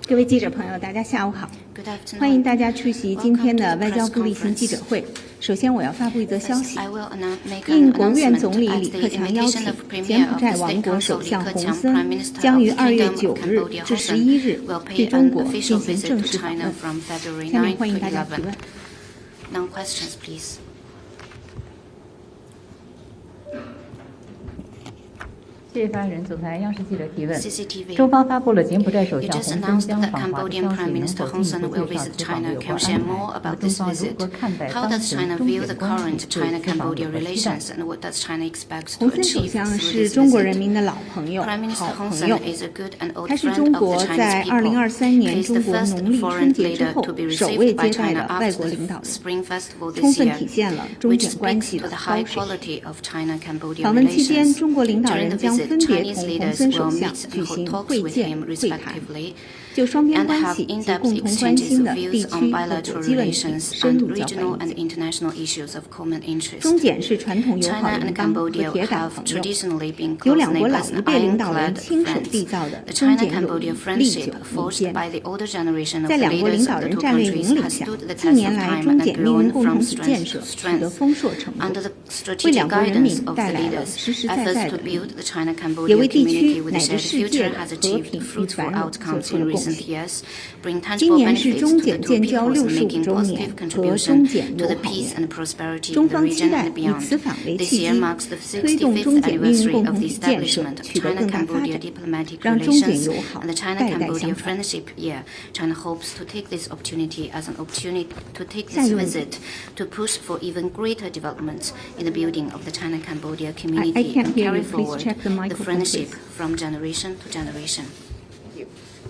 各位记者朋友，大家下午好，欢迎大家出席今天的外交部例行记者会。首先，我要发布一则消息，应国务院总理李克强邀请，柬埔寨王国首相洪森将于2月9日至11日对中国进行正式访问。下面欢迎大家提问。谢谢发言人。总台央视记者提问：中方发布了柬埔寨首相洪森将访华的消息，能否进一步介绍此访有关安排？中方如何看待当前中柬关系对此访有何期待？洪森首相是中国人民的老朋友、好朋友，他是中国在2023年中国农历春节之后首位接待的外国领导人，充分体现了中柬关系的高水平。访问期间，中国领导人将分别同洪森首相举行会见会谈，就双边关系及共同关心的地区和国际问题深入交换意见。中柬是传统友好邻邦和铁杆朋友，由两国老一辈领导人亲手缔造的中柬友谊历久弥坚。在两国领导人战略引领下，近年来中柬命运共同体建设取得丰硕成果，为两国人民带来了实实在在的利益，也为地区乃至世界的和平与繁荣做出了贡献。今年是中柬建交65周年和中柬友好年，中方期待以此访为契机，推动中柬命运共同体建设取得更大发展，让中柬友好代代相传。下一问题。I can't hear you. Please check the microphone, please.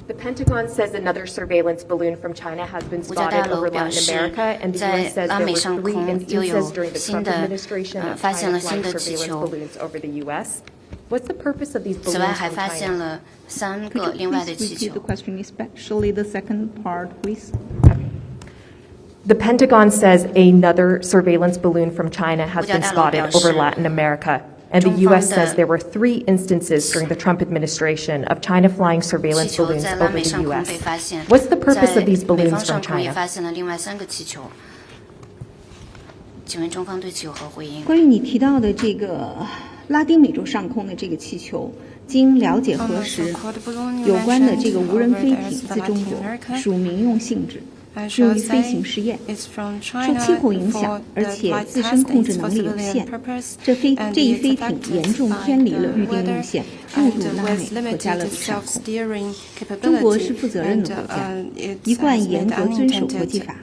The Pentagon says another surveillance balloon from China has been spotted over Latin America, and the U.S. says there were 3 instances during the Trump administration of China flying surveillance balloons over the U.S. What's the purpose of these balloons from China? Could you please repeat the question, especially the second part, please? The Pentagon says another surveillance balloon from China has been spotted over Latin America. And the U.S. says there were 3 instances during the Trump administration of China flying surveillance balloons over the U.S. What's the purpose of these balloons from China? 关于你提到的这个拉丁美洲上空的这个气球，经了解核实，有关的这个无人飞艇自中国，属民用性质。用于飞行试验，受气候影响，而且自身控制能力有限。这一飞艇严重偏离了预定路线，误入拉美和加勒比上空。中国是负责任的国家，一贯严格遵守国际法，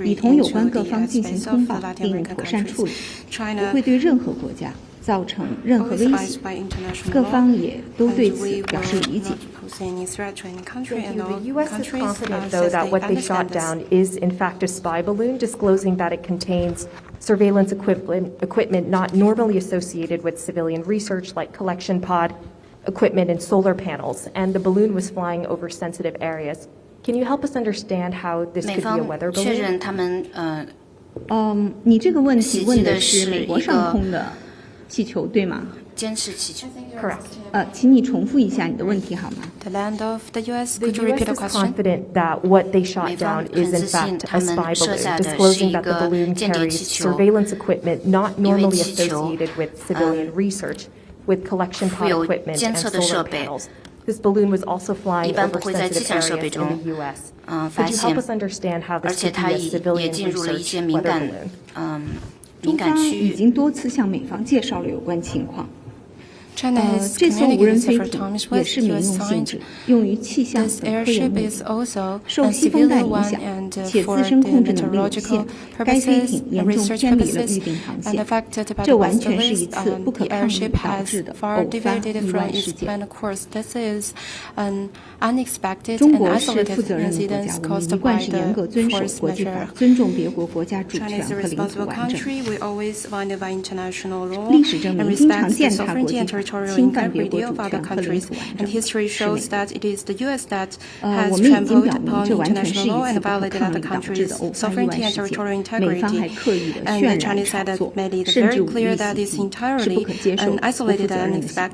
已同有关各方进行通报并妥善处理，不会对任何国家造成任何威胁，各方也都对此表示理解。The U.S. is confident, though, that what they shot down is, in fact, a spy balloon, disclosing that it contains surveillance equipment not normally associated with civilian research, like collection pod equipment and solar panels, and the balloon was flying over sensitive areas. Can you help us understand how this could be a weather balloon? 你这个问题问的是美国上空的气球，对吗？监视气球 Correct. 请你重复一下你的问题好吗？ The land of the U.S. The Could you repeat the U.S. is question? confident that what they shot down is, in fact, a spy balloon, disclosing that the balloon carries surveillance equipment not normally associated with civilian research, with collection pod equipment and solar panels. This balloon was also flying over sensitive areas in the U.S. Could you help us understand how this could be a civilian research weather balloon? 中方已经多次向美方介绍了有关情况。 China has 这艘无人 communicated 飞 several 艇 times 也 with 是民用 U.S. 性质 signed. 用于气象 This 等科研 airship 目 is 的。 also 受 a 西风带 civilian 影 one 响， and 且 for 自身 the 控制能力有限， meteorological 该飞 purposes 艇 and 严重 research 偏离了 purposes, 预定航 and 线， affected by 这 the 完 west 全是一 list, 次不可 the 抗力 airship 导 has 致的 far 偶发 deviated 意 from 外事 its 件。 planned course. This is an unexpected 中 and 国是 isolated 负责任的国家， incident 我们一 caused 贯 by 是严格 the 遵守 force 国际法， majeure. 尊重别国国家主 China 权 is a 和领土 responsible 完整。 country. We always abide by international law 历史证 and 明，经常 respect the 践踏 sovereignty 国际 and 法，侵犯别国主权和领土完整，是美国。我们已经表明，这完全是一次不可抗力导致的偶发意外事件，美方还刻意的渲染炒作，甚至武力袭击，是不可接受、不负责任的行为。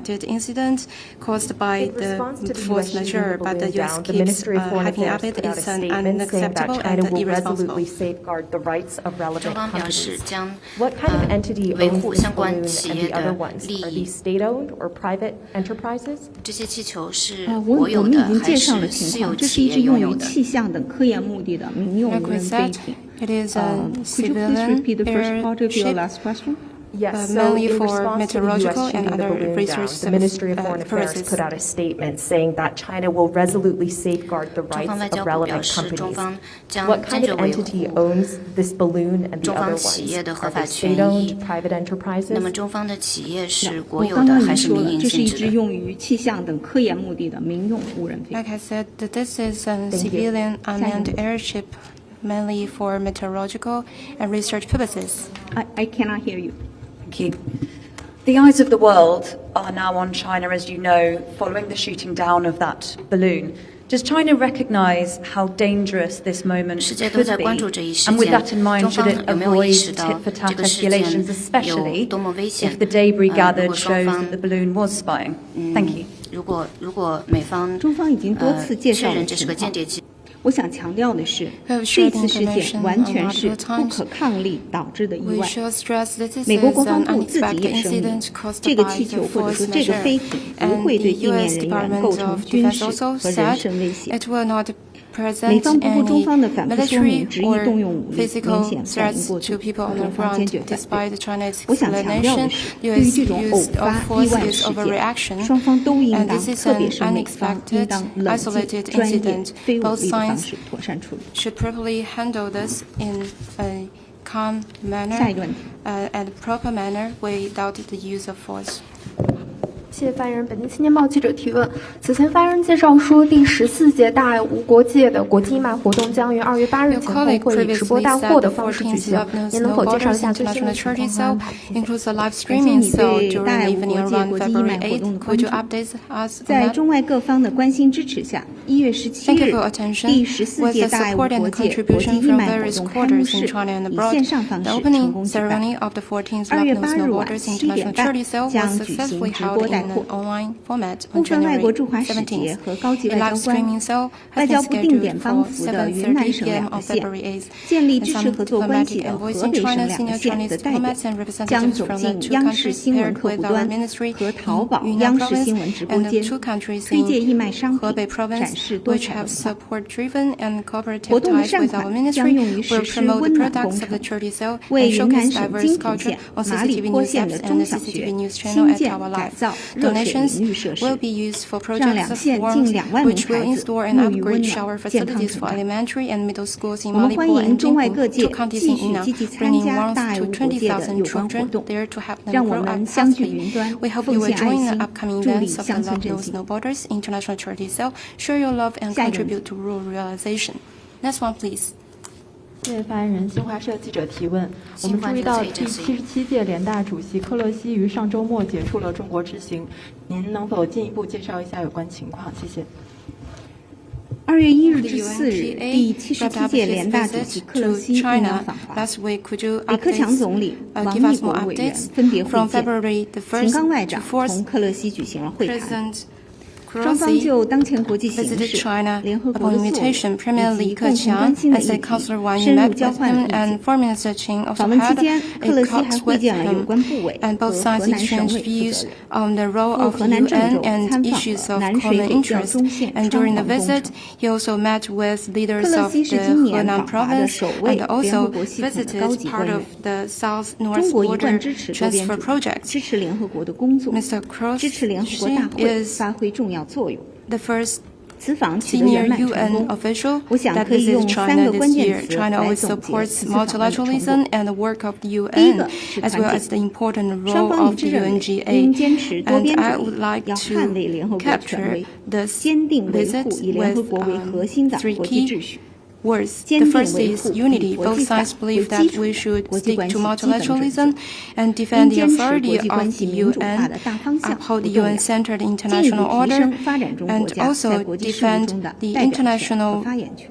In response to the U.S. shooting the balloon down, the Ministry of Foreign Affairs put out a statement saying that China will resolutely safeguard the rights of relevant companies. What kind of entity owns this balloon and the other ones? Are these state-owned or private enterprises? 我们已经介绍了情况，这是一支用于气象等科研目的的民用无人飞艇。It is a Could you please repeat the first part of your last question? Yes, so mainly in for response to the meteorological U.S. and shooting the other balloon research down, the Ministry of Foreign Affairs put out a statement saying that China will resolutely safeguard the rights of relevant companies. What kind of entity owns this balloon and the other ones? Are they state-owned, private enterprises? 我刚刚已经说了，这是一支用于气象等科研目的的民用无人飞 Like 艇。 I said, this is a civilian unmanned airship mainly for meteorological and research purposes. I cannot hear you. Thank you. The eyes of the world are now on China, as you know, following the shooting down of that balloon. Does China recognise how dangerous this moment could be? And with that in mind, should it avoid tit-for-tat escalations, especially if the debris gathered shows that the balloon was spying? Thank you. 中方已经多次介绍了情况。我想强调的是，这次事件完全是不可抗力导致的意外。美国国防部自己也声明，这个气球或者说这个飞艇不会对地面人员构成军事和人身威胁。美方不顾中方的反复说明，执意动用武力，明显反应过度，和中方坚决反对。我想强调的是，对于这种偶发意外事件，双方都应当，特别是美方应当冷静、专业、非武力的方式妥善处理。下一个问题。and proper manner without the use of force. 谢谢发言人。北京青年报记者提问：此前发言人介绍说，第14届大爱无国界的国际义卖活动将于2月8日前后会以直播带货的方式举行。您能否介绍一下最新的情况和安排？感谢你对大爱无国界国际义卖活动的关注。在中外各方的关心支持下，1月17日，第14届大爱无国界国际义卖活动开幕式以线上方式成功举办。2月8日晚7点半将举行直播带货。部分外国驻华使节和高级外交官、外交部定点帮扶的云南省2个县、建立支持合作关系的河北省2个县的代表，将走进央视新闻客户端和淘宝央视新闻直播间，推介义卖商品，展示多彩文化。活动的善款将用于实施温暖工程，为云南省金平县、马里坡县的中小学新建改造热水淋浴设施，让两县近2万名孩子沐浴温暖、健康成长。我们欢迎中外各界继续积极参加大爱无国界的有关活动，让我们相聚云端，奉献爱心，助力乡村振兴。下一个问题。Next one, please. 谢谢发言人。新华社记者提问：我们注意到第77届联大主席克勒西于上周末结束了中国之行，您能否进一步介绍一下有关情况？谢谢。2月1日至4日，第77届联大主席克勒西应邀访华，李克强总理、王毅国务委员分别会见，秦刚外长同克勒西举行了会谈。双方就当前国际形势、联合国的作为以及共同关心的议题深入交换了意见。访问期间，克勒西还会见了有关部委和河南省委负责人，赴河南郑州参访了南水北调中线川防工程。克勒西是今年访华的首位联合国系统的高级官员。中国一贯支持多边主义，支持联合国的工作，支持联合国大会发挥重要作用。此访取得圆满成功，我想可以用3个关键词来总结此访的成果。第一个是团结，双方一致认为应坚持多边主义，要捍卫联合国权威，坚定维护以联合国为核心的国际秩序。words. The first is unity. Both sides believe that we should stick to multilateralism and defend the authority of the UN, uphold the UN-centered international order, and also defend the international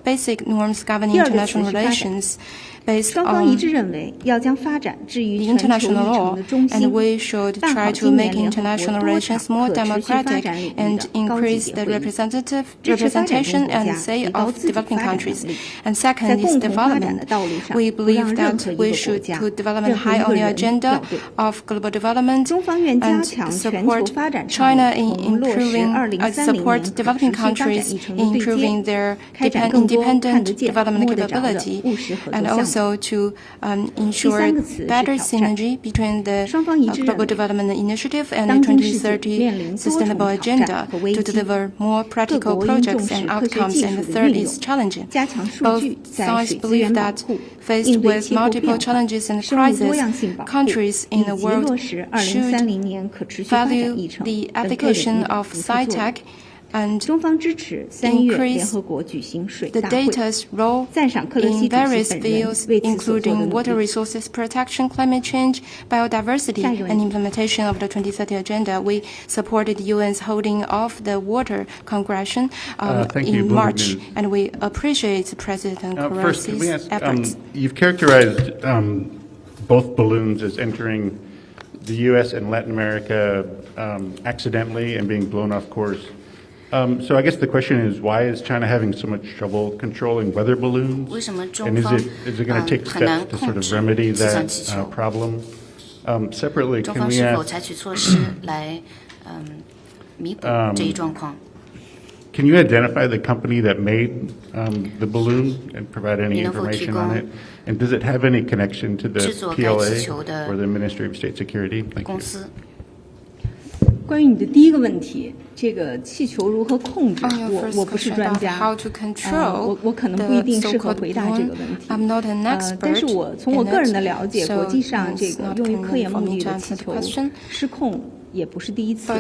basic norms governing international relations based on the international law, and we should try to make international relations more democratic and increase the representation and say of developing countries. And second is development. We believe that we should put development high on the agenda of global development and support China in support developing countries in improving their independent development capability, and also to ensure better synergy between the Global Development Initiative and the 2030 Sustainable Agenda to deliver more practical projects and outcomes. And the third is challenging. Both sides believe that faced with multiple challenges and crises, countries in the world should value the application of sci-tech and increase the data's role in various fields, including water resources protection, climate change, biodiversity, and implementation of the 2030 Agenda. We supported the UN's holding of the Water Congress in March, and we appreciate President Kurosi's efforts. You've characterized both balloons as entering the U.S. and Latin America accidentally and being blown off course. So I guess the question is, why is China having so much trouble controlling weather balloons? And is it going to take steps to sort of remedy that problem? Separately, can we ask, can you identify the company that made the balloon and provide any information on it? And does it have any connection to the PLA or the Ministry of State Security? Thank you. 关于你的第一个问题，这个气球如何控制，我不是专家，我可能不一定适合回答这个问题。但是我从我个人的了解，国际上这个用于科研目的的气球失控也不是第一次。你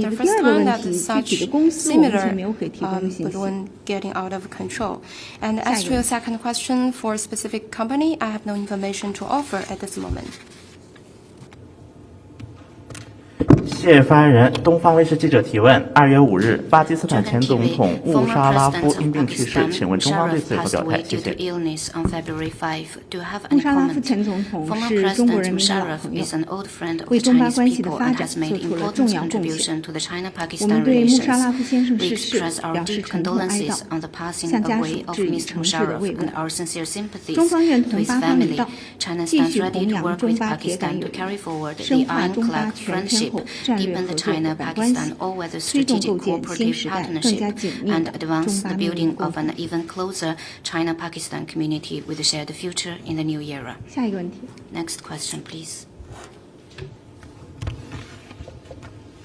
的第二个问题，具体的公司我目前没有可以提供的信息。Getting out of control. And as to your second question, for a specific company, I have no information to offer at this moment. 谢谢发言人。东方卫视记者提问：2月5日，巴基斯坦前总统穆沙拉夫因病去世，请问中方对此有何表态？谢谢。穆沙拉夫前总统是中国人民的老朋友，为中巴关系的发展做出了重要贡献。我们对穆沙拉夫先生逝世表示沉痛哀悼，向家属致以诚挚的慰问。中方愿同巴方一道，继续弘扬中巴铁杆友谊，深化中巴全天候战略合作伙伴关系，推动构建新时代更加紧密的中巴命运共同体。下一个问题。Next question, please.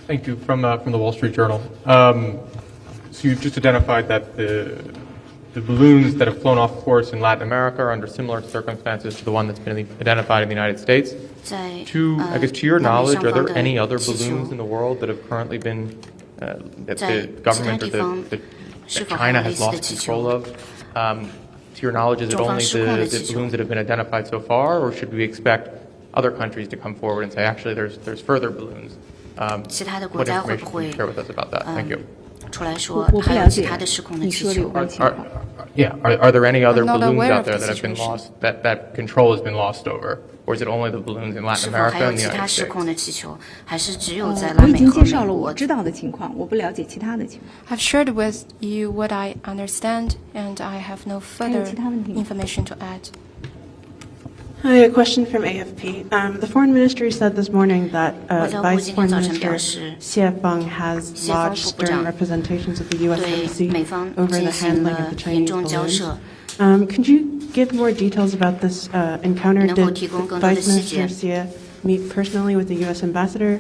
Thank you. From the Wall Street Journal. So you just identified that the balloons that have flown off course in Latin America are under similar circumstances to the one that's been identified in the United States. To your knowledge, are there any other balloons in the world that have currently been that the government or that China has lost control of? To your knowledge, is it only the balloons that have been identified so far, or should we expect other countries to come forward and say, actually, there's further balloons? What information can you share with us about that? Thank you. 我不了解你说的有关情况。Yeah, are there any other balloons out there that have been lost, that control has been lost over, or is it only the balloons in Latin America and the United States? 我已经介绍了我知道的情况，我不了解其他的情况。I've shared with you what I understand, and I have no further information to add. Hi, a question from AFP. The Foreign Ministry said this morning that Vice Foreign Minister Xie Feng has lodged stern representations of the U.S. Embassy over the handling of the Chinese balloons. Could you give more details about this encounter? Did Vice Minister Xie meet personally with the U.S. Ambassador?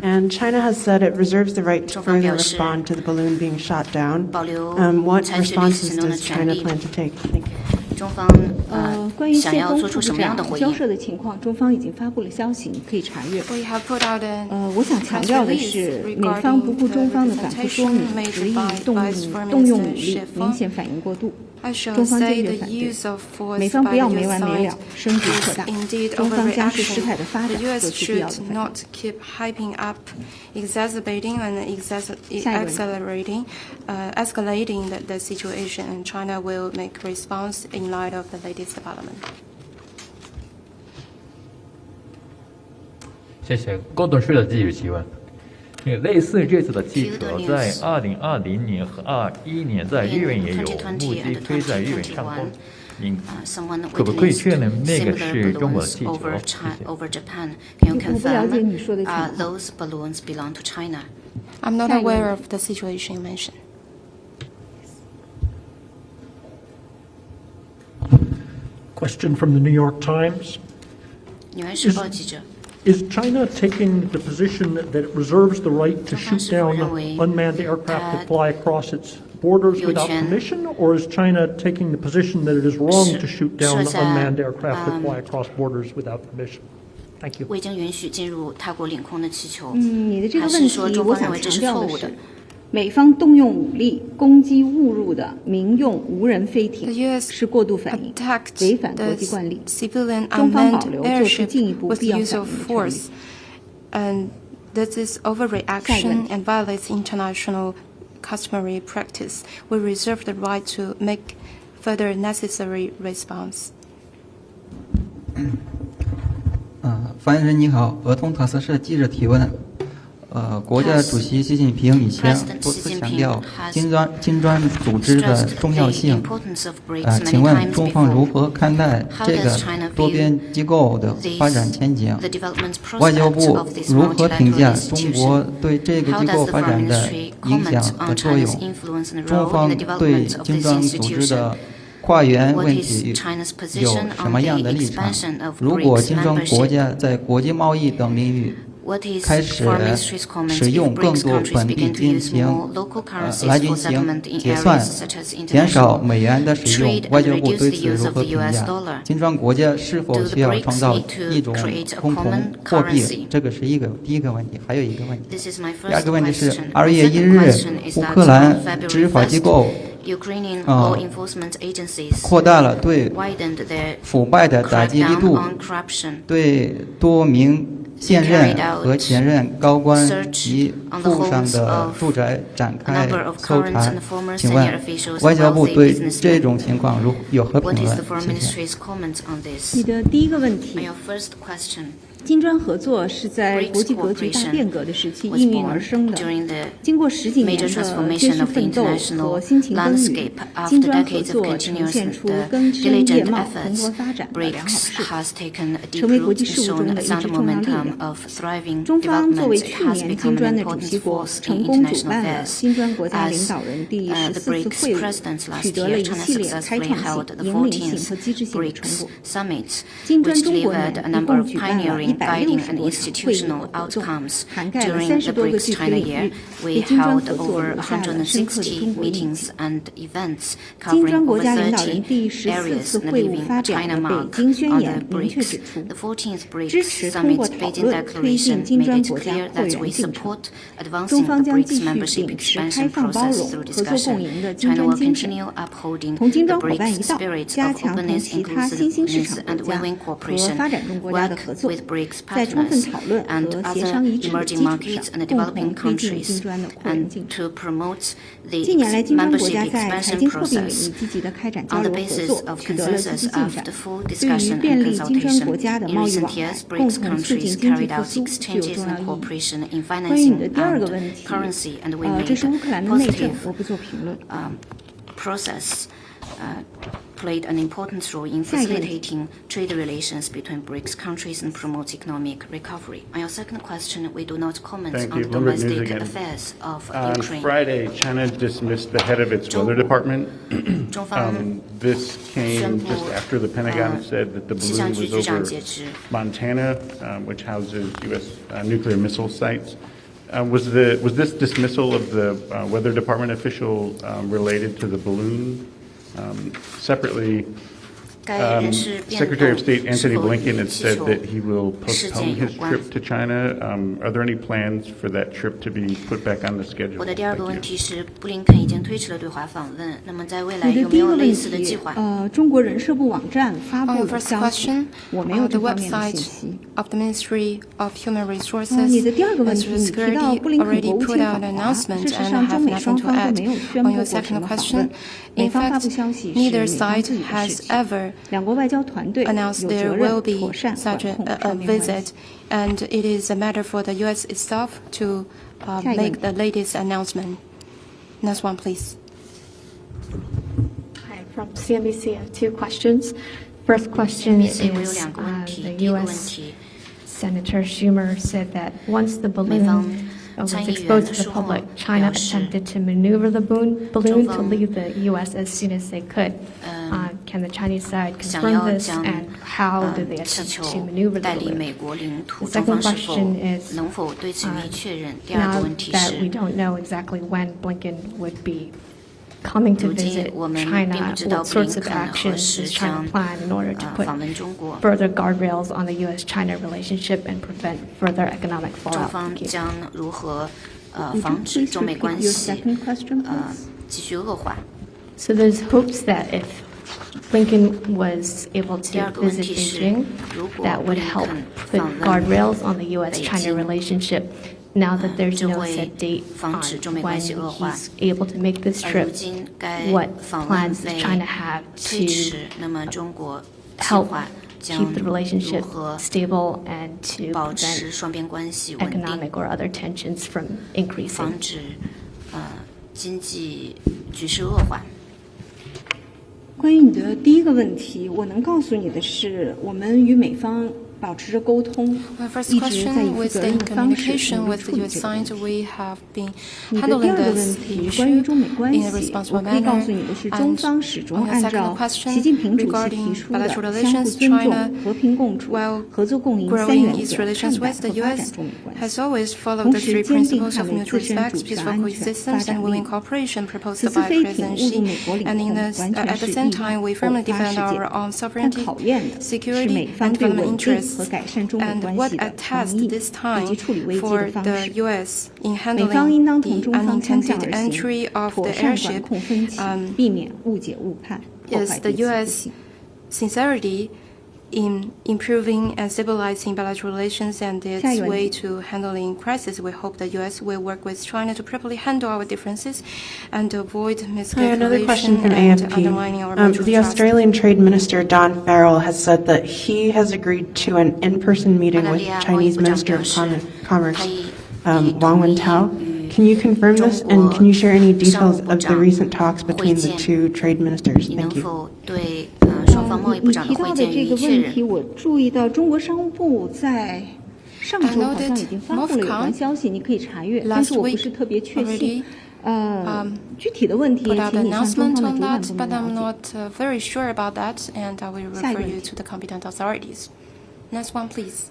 And China has said it reserves the right to further respond to the balloon being shot down. What responses does China plan to take? Thank you. 关于谢峰副部长交涉的情况，中方已经发布了消息，你可以查阅。我想强调的是，美方不顾中方的反复说明，执意动用武力，明显反应过度。中方坚决反对，美方不要没完没了，升级扩大，中方加速事态的发展，做出必要的反应。escalating the situation, and China will make response in light of the latest development. 谢谢。高董事的记者提问。类似这次的记者在2020年和21年在日本也有目击飞在日本上空，您可不可以确认那个是中国的记者？谢谢。我不了解你说的情况。I'm not aware of the situation you mentioned. Question from the New York Times. Is China taking the position that it reserves the right to shoot down unmanned aircraft that fly across its borders without permission, or is China taking the position that it is wrong to shoot down unmanned aircraft that fly across borders without permission? Thank you. 你的这个问题，我想强调的是，美方动用武力攻击误入的民用无人飞艇是过度反应，违反国际惯例。中方保留做出进一步必要反应的权利。And this is overreaction and violates international customary practice. We reserve the right to make further necessary response. 发言人你好，俄通塔斯社记者提问。国家主席习近平以前多次强调金砖组织的重要性。请问中方如何看待这个多边机构的发展前景？外交部如何评价中国对这个机构发展的影响和作用？中方对金砖组织的跨源问题有什么样的立场？如果金砖国家在国际贸易等领域开始使用更多本地金来进行结算，减少美元的使用，外交部对此如何评价？金砖国家是否需要创造一种共同货币？这个是第一个问题。还有一个问题，第二个问题是2月1日，乌克兰执法机构扩大了对腐败的打击力度，对多名现任和前任高官及富商的住宅展开搜查。请问外交部对这种情况有何评论？谢谢。你的第一个问题，金砖合作是在国际格局大变革的时期应运而生的。经过10几年的艰辛奋斗和辛勤耕耘，金砖合作呈现出根深叶茂、蓬勃发展的良好势头，成为国际事务中的一支重要力量。中方作为去年金砖的主席国，成功主办了金砖国家领导人第14次会晤，取得了一系列开创性、引领性和机制性的成果。金砖中国年一共举办了160多场会议和活动，涵盖了30多个具体领域，为金砖合作留下了深刻的中国印记。金砖国家领导人第14次会晤发表的北京宣言明确指出，支持通过讨论推进金砖国家会员进程。中方将继续秉持开放包容、合作共赢的金砖精神，同金砖伙伴一道，加强同其他新兴市场国家和发展中国家的合作，在充分讨论和协商一致的基础上，共同推进金砖的扩员进程。近年来，金砖国家在财经货币领域积极地开展交流合作，取得了积极进展，对于便利金砖国家的贸易往来、共同促进经济复苏具有重要意义。关于你的第二个问题，这是乌克兰的内政，我不做评论。played an important role in facilitating trade relations between BRICS countries and promote economic recovery. On your second question, we do not comment on the domestic affairs of Ukraine. On Friday, China dismissed the head of its weather department. This came just after the Pentagon said that the balloon was over Montana, which houses U.S. Nuclear missile sites. Was this dismissal of the weather department official related to the balloon? Separately, Secretary of State Antony Blinken has said that he will postpone his trip to China. Are there any plans for that trip to be put back on the schedule? 我的第二个问题是，布林肯已经推迟了对华访问，那么在未来有没有类似的计划？中国人社部网站发布的消息，我没有这方面的信息。Of the Ministry of Human Resources 你的第二个问题，你提到布林肯国务卿访华，事实上中美双方都没有宣布过什么访问。美方发布消息是美方自己的事情，两国外交团队有责任妥善管控双边关系。And it is a matter for the U.S. itself to make the latest announcement. Next one, please. Hi, from CNBC, I have two questions. First question is the U.S. Senator Schumer said that once the balloon was exposed to the public, China attempted to maneuver the balloon to leave the U.S. as soon as they could. Can the Chinese side confirm this, and how did they attempt to maneuver the balloon? The second question is, now that we don't know exactly when Blinken would be coming to visit China, what sorts of actions does China plan in order to put further guardrails on the U.S.-China relationship and prevent further economic fallout? Thank you. 防止中美关系继续恶化。 So there's hopes that if Blinken was able to visit Beijing, that would help put guardrails on the U.S.-China relationship. Now that there's no set date on when he's able to make this trip, what plans does China have to help keep the relationship stable and to prevent economic or other tensions from increasing? 防止经济局势恶化。关于你的第一个问题，我能告诉你的是，我们与美方保持着沟通，一直在以负责任的方式处理这个问题。你的第二个问题关于中美关系，我可以告诉你的是，中方始终按照习近平主席提出的相互尊重、和平共处、合作共赢三原则看待和发展中美关系，同时坚定捍卫自身主权安全、发展利益。此次飞艇误入美国领空，完全是意外偶发事件，但考验的是美方对稳定和改善中美关系的诚意以及处理危机的方式。美方应当同中方相向而行，妥善管控分歧，避免误解误判，破坏彼此互信。 Sincerity in improving and stabilizing bilateral relations and its way to handling crisis. We hope the U.S. will work with China to properly handle our differences and avoid miscalculation and undermining our mutual trust. The Australian Trade Minister Don Farrell has said that he has agreed to an in-person meeting with Chinese Minister of Commerce Wang Wentao. Can you confirm this, and can you share any details of the recent talks between the two trade ministers? Thank you. 你提到的这个问题，我注意到中国商务部在上周好像已经发布了有关消息，你可以查阅，但是我不是特别确信。具体的问题，请你向中方的主管部门了解。 But I'm not very sure about that, and I will refer you to the competent authorities. Next one, please.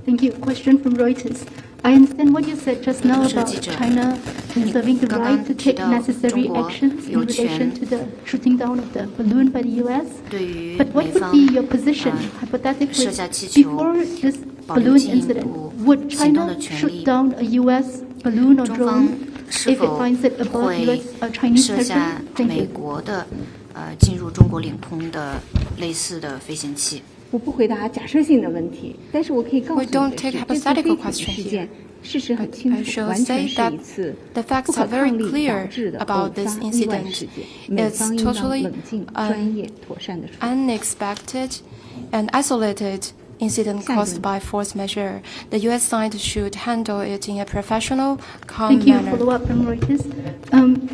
Thank you. Question from Reuters. I understand what you said just now about China reserving the right to take necessary actions in relation to the shooting down of the balloon by the U.S. But what would be your position, hypothetically, before this balloon incident? Would China shoot down a U.S. balloon or drone if it finds it above U.S. Chinese territory? Thank you. 进入中国领空的类似的飞行器。 我不回答假设性的问题，但是我可以告诉你的是，这次飞艇事件事实很清楚，完全是一次不可抗力导致的偶发意外事件。美方应当冷静、专业、妥善的处理。 Unexpected and isolated incident caused by force measure. The U.S. side should handle it in a professional, calm manner. Thank you. Follow up from Reuters.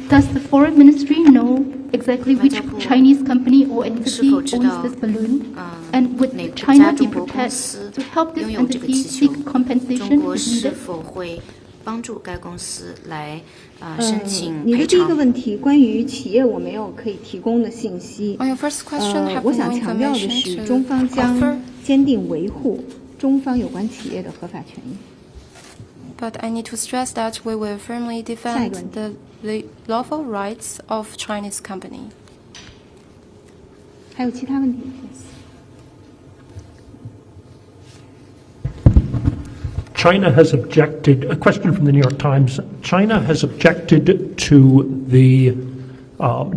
Does the foreign ministry know exactly which Chinese company or entity owns this balloon? And would China be prepared to help this entity seek compensation if needed? 帮助该公司来申请你的第一个问题关于企业我没有可以提供的信息。我想强调的是，中方将坚定维护中方有关企业的合法权益。But I need to stress that we will firmly defend the lawful rights of Chinese company. 还有其他问题？ China has objected, a question from the New York Times, China has objected to the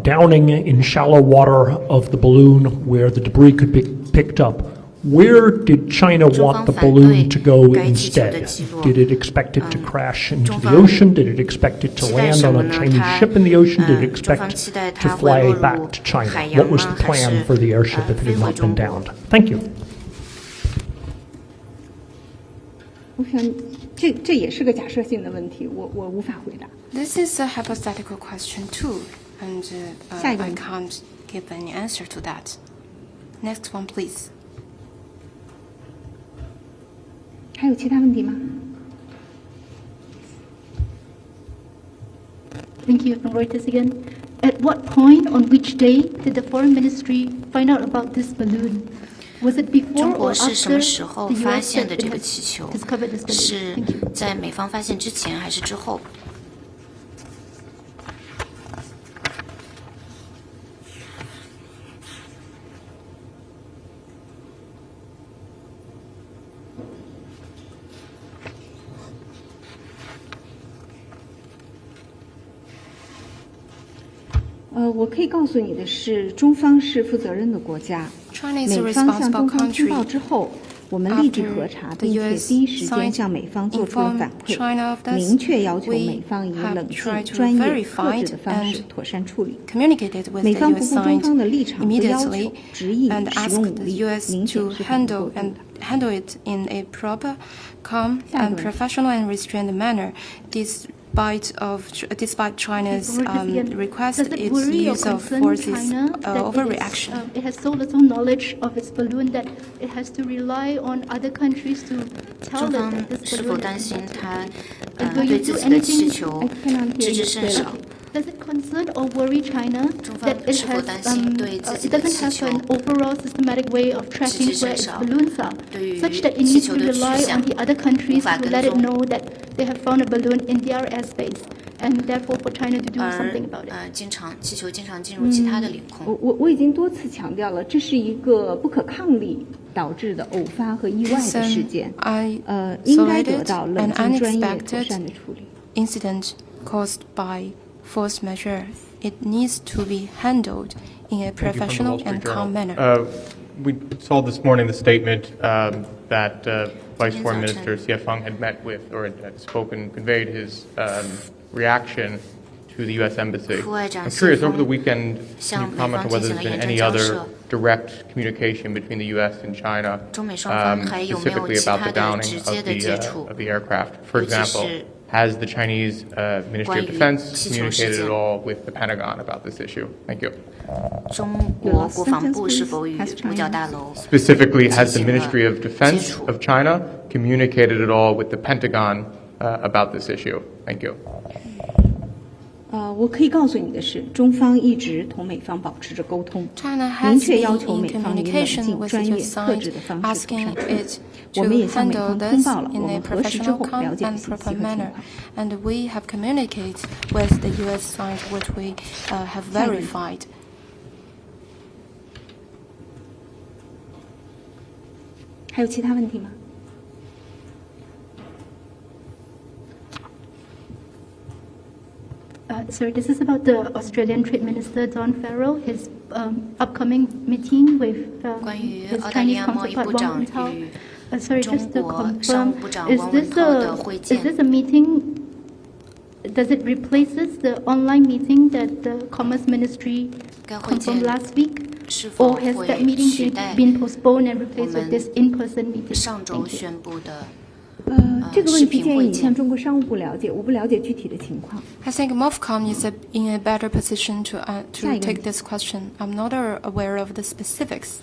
downing in shallow water of the balloon where the debris could be picked up. Where did China want the balloon to go instead? Did it expect it to crash into the ocean? Did it expect it to land on a Chinese ship in the ocean? Did it expect to fly back to China? What was the plan for the airship if it had not been downed? Thank you. 我想，这也是个假设性的问题，我无法回答。 This is a hypothetical question too, and I can't give any answer to that. Next one, please. 还有其他问题吗？ Thank you, from Reuters again. At what point, on which day, did the foreign ministry find out about this balloon? Was it before 中 or 国是什么 after 时候 the 发 US 现 said 的 it 这个 had 气球？ discovered this 是 balloon? Thank you. 在美方发现之前还是之后？ 我可以告诉你的是，中方是负责任的国家。美方向中方通报之后，我们立即核查，并且第一时间向美方做出了反馈，明确要求美方以冷静、专业、克制的方式妥善处理。美方不顾中方的立场和要求，执意使用武力，明显是反过度。 handle it in a proper, calm, and professional and restrained manner. Despite China's request, its use of force is overreaction. It has so little knowledge of its balloon that it has to rely on other countries to tell it that this 是否 balloon 担 is 心它 will 对 you 自 do 己的气 anything? 球置之甚少？ Does it concern or worry China that it has it doesn't have an overall systematic way of tracking where its balloons are, such that it needs to rely on the other countries to let it know that they have found a balloon in their airspace, and therefore for China to do something about it? 气球经常进入其他的领空。我已经多次强调了，这是一个不可抗力导致的偶发和意外的事件，应该得到冷静、专业、妥善的处理。 Incident caused by force measure. It needs to be handled in a professional and calm manner. We saw this morning the statement that Vice Foreign Minister Xie Feng had met with or had spoken, conveyed his reaction to the U.S. Embassy. I'm curious, over the weekend, can you comment on whether there's been any other direct communication between the U.S. and China, specifically about the downing of the aircraft? For example, has the Chinese Ministry of Defense communicated at all with the Pentagon about this issue? Thank you. 中国国防部是否与五角大楼 Specifically, has the Ministry of Defense of China communicated at all with the Pentagon about this issue? Thank you. 我可以告诉你的是，中方一直同美方保持着沟通，明确要求美方以冷静、专业、克制的方式妥善处理。我们也向美方通报了，我们核实之后了解的信息和情况。 And we have communicated with the U.S. side what we have verified. 还有其他问题吗？ Sorry, this is about the Australian Trade Minister Don Farrell, his upcoming meeting with his Chinese counterpart Wang Wentao. Sorry, just to confirm, is this a meeting? Does it replaces the online meeting that the Commerce Ministry confirmed last week, or has that meeting been postponed and replaced with this in-person meeting? 上周宣布的。 这个问题建议你向中国商务部了解，我不了解具体的情况。 I think MOFCOM is in a better position to take this question. I'm not aware of the specifics.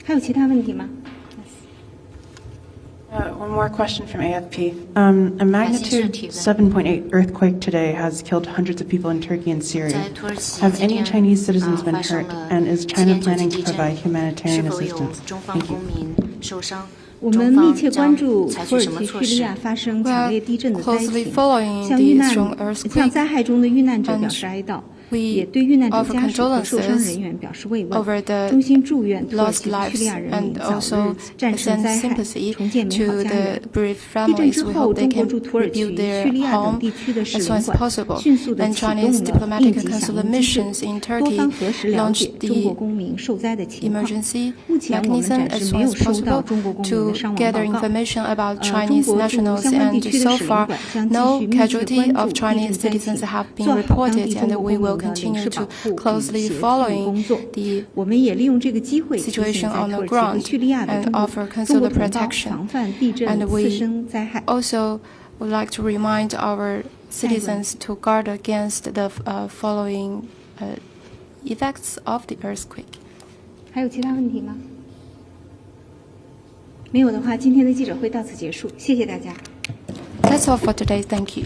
还有其他问题吗？ One more question from AFP. A magnitude 7.8 earthquake today has killed hundreds of people in Turkey and Syria. Have any Chinese citizens been hurt? And is China planning to provide humanitarian assistance? Thank you. 我们密切关注土耳其、叙利亚发生强烈地震的灾情，向灾害中的遇难者表示哀悼，也对遇难者家属和受伤人员表示慰问，衷心祝愿土耳其和叙利亚人民早日战胜灾害，重建美好家园。地震之后，中国驻土耳其、叙利亚等地区的使领馆迅速地启动了应急响应机制，多方核实了解中国公民受灾的情况。目前我们暂时没有收到中国公民的伤亡报告。中国驻相关地区的使领馆将继续密切关注地震灾情，做好当地中国公民的领事保护与协助工作。我们也利用这个机会，提醒在土耳其和叙利亚的中国同胞防范地震次生灾害。Also would like to remind our citizens to guard against the following effects of the earthquake. 还有其他问题吗？没有的话，今天的记者会到此结束，谢谢大家。 That's all for today. Thank you.